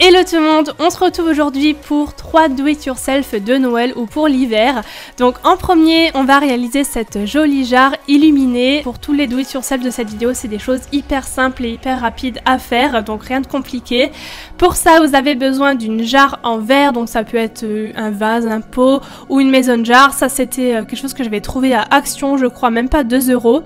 Hello tout le monde, on se retrouve aujourd'hui pour 3 do it yourself de Noël ou pour l'hiver. Donc en premier, on va réaliser cette jolie jarre illuminée. Pour tous les do it yourself de cette vidéo, c'est des choses hyper simples et hyper rapides à faire, donc rien de compliqué. Pour ça, vous avez besoin d'une jarre en verre, donc ça peut être un vase, un pot ou une maison jar. Ça c'était quelque chose que j'avais trouvé à Action, je crois même pas 2 €.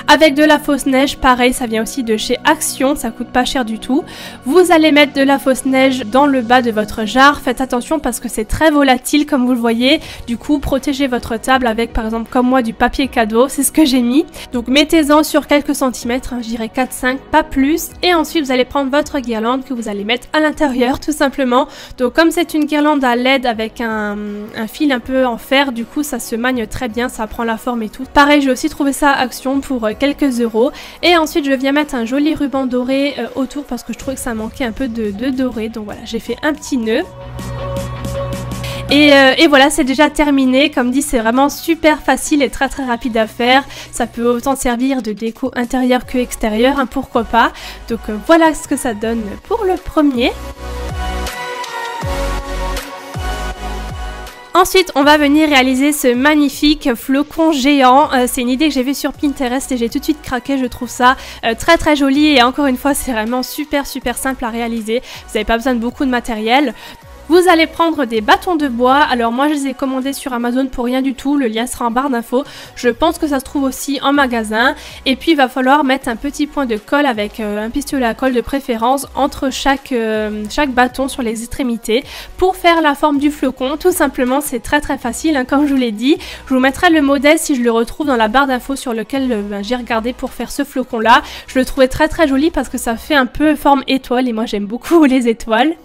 Avec de la fausse neige, pareil, ça vient aussi de chez Action, ça coûte pas cher du tout. Vous allez mettre de la fausse neige dans le bas de votre jarre. Faites attention parce que c'est très volatile comme vous le voyez. Du coup, protégez votre table avec par exemple comme moi du papier cadeau, c'est ce que j'ai mis. Donc mettez-en sur quelques centimètres, je dirais 4-5, pas plus. Et ensuite vous allez prendre votre guirlande que vous allez mettre à l'intérieur tout simplement. Donc comme c'est une guirlande à LED avec un fil un peu en fer, du coup ça se magne très bien, ça prend la forme et tout. Pareil, j'ai aussi trouvé ça à Action pour quelques euros. Et ensuite je viens mettre un joli ruban doré autour parce que je trouvais que ça manquait un peu de doré. Donc voilà, j'ai fait un petit nœud. Et voilà, c'est déjà terminé. Comme dit, c'est vraiment super facile et très rapide à faire. Ça peut autant servir de déco intérieure que extérieure, hein, pourquoi pas. Donc voilà ce que ça donne pour le premier. Ensuite, on va venir réaliser ce magnifique flocon géant. C'est une idée que j'ai vue sur Pinterest et j'ai tout de suite craqué. Je trouve ça très joli et encore une fois, c'est vraiment super simple à réaliser. Vous n'avez pas besoin de beaucoup de matériel. Vous allez prendre des bâtons de bois. Alors moi je les ai commandés sur Amazon pour rien du tout, le lien sera en barre d'infos. Je pense que ça se trouve aussi en magasin. Et puis il va falloir mettre un petit point de colle avec un pistolet à colle de préférence entre chaque bâton sur les extrémités pour faire la forme du flocon. Tout simplement, c'est très facile, hein, comme je vous l'ai dit. Je vous mettrai le modèle si je le retrouve dans la barre d'infos sur lequel j'ai regardé pour faire ce flocon là. Je le trouvais très joli parce que ça fait un peu forme étoile et moi j'aime beaucoup les étoiles.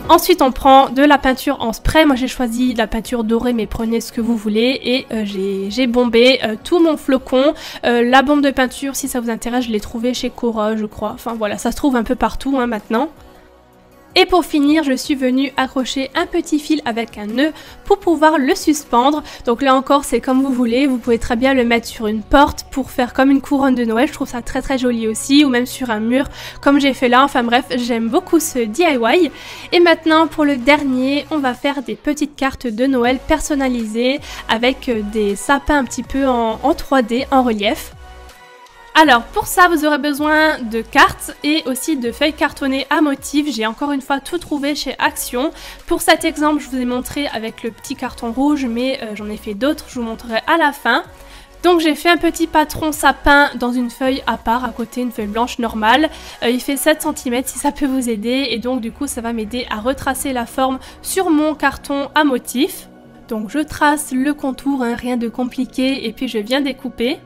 Ensuite, on prend de la peinture en spray. Moi, j'ai choisi de la peinture dorée, mais prenez ce que vous voulez. Et j'ai bombé tout mon flocon. La bombe de peinture, si ça vous intéresse, je l'ai trouvée chez Cora, je crois. Enfin, voilà, ça se trouve un peu partout, hein, maintenant. Et pour finir, je suis venue accrocher un petit fil avec un nœud pour pouvoir le suspendre. Donc là encore, c'est comme vous voulez. Vous pouvez très bien le mettre sur une porte pour faire comme une couronne de Noël. Je trouve ça très joli aussi. Ou même sur un mur comme j'ai fait là. Enfin bref, j'aime beaucoup ce DIY. Et maintenant, pour le dernier, on va faire des petites cartes de Noël personnalisées avec des sapins un petit peu en 3D, en relief. Alors pour ça vous aurez besoin de cartes et aussi de feuilles cartonnées à motifs. J'ai encore une fois tout trouvé chez Action. Pour cet exemple je vous ai montré avec le petit carton rouge mais j'en ai fait d'autres, je vous montrerai à la fin. Donc j'ai fait un petit patron sapin dans une feuille à part, à côté une feuille blanche normale. Il fait 7 cm si ça peut vous aider et donc du coup ça va m'aider à retracer la forme sur mon carton à motifs. Donc je trace le contour, hein, rien de compliqué et puis je viens découper.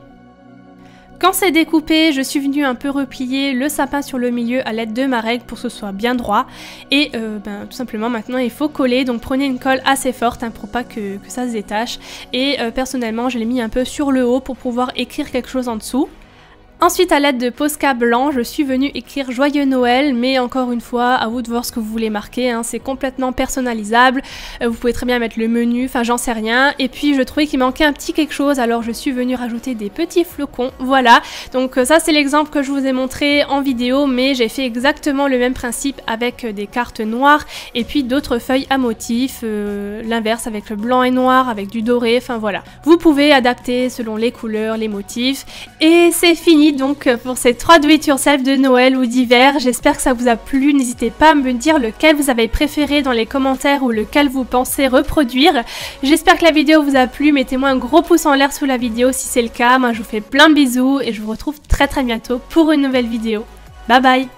Quand c'est découpé, je suis venue un peu replier le sapin sur le milieu à l'aide de ma règle pour que ce soit bien droit. Et tout simplement maintenant il faut coller, donc prenez une colle assez forte hein, pour pas que ça se détache. Et personnellement je l'ai mis un peu sur le haut pour pouvoir écrire quelque chose en dessous. Ensuite, à l'aide de Posca blanc, je suis venue écrire Joyeux Noël, mais encore une fois, à vous de voir ce que vous voulez marquer, hein, c'est complètement personnalisable, vous pouvez très bien mettre le menu, enfin j'en sais rien, et puis je trouvais qu'il manquait un petit quelque chose, alors je suis venue rajouter des petits flocons, voilà, donc ça c'est l'exemple que je vous ai montré en vidéo, mais j'ai fait exactement le même principe avec des cartes noires, et puis d'autres feuilles à motifs, l'inverse avec le blanc et noir, avec du doré, enfin voilà. Vous pouvez adapter selon les couleurs, les motifs, et c'est fini. Donc pour ces 3 do it yourself de Noël ou d'hiver, j'espère que ça vous a plu, n'hésitez pas à me dire lequel vous avez préféré dans les commentaires ou lequel vous pensez reproduire. J'espère que la vidéo vous a plu, mettez-moi un gros pouce en l'air sous la vidéo si c'est le cas, moi je vous fais plein de bisous et je vous retrouve très bientôt pour une nouvelle vidéo. Bye bye!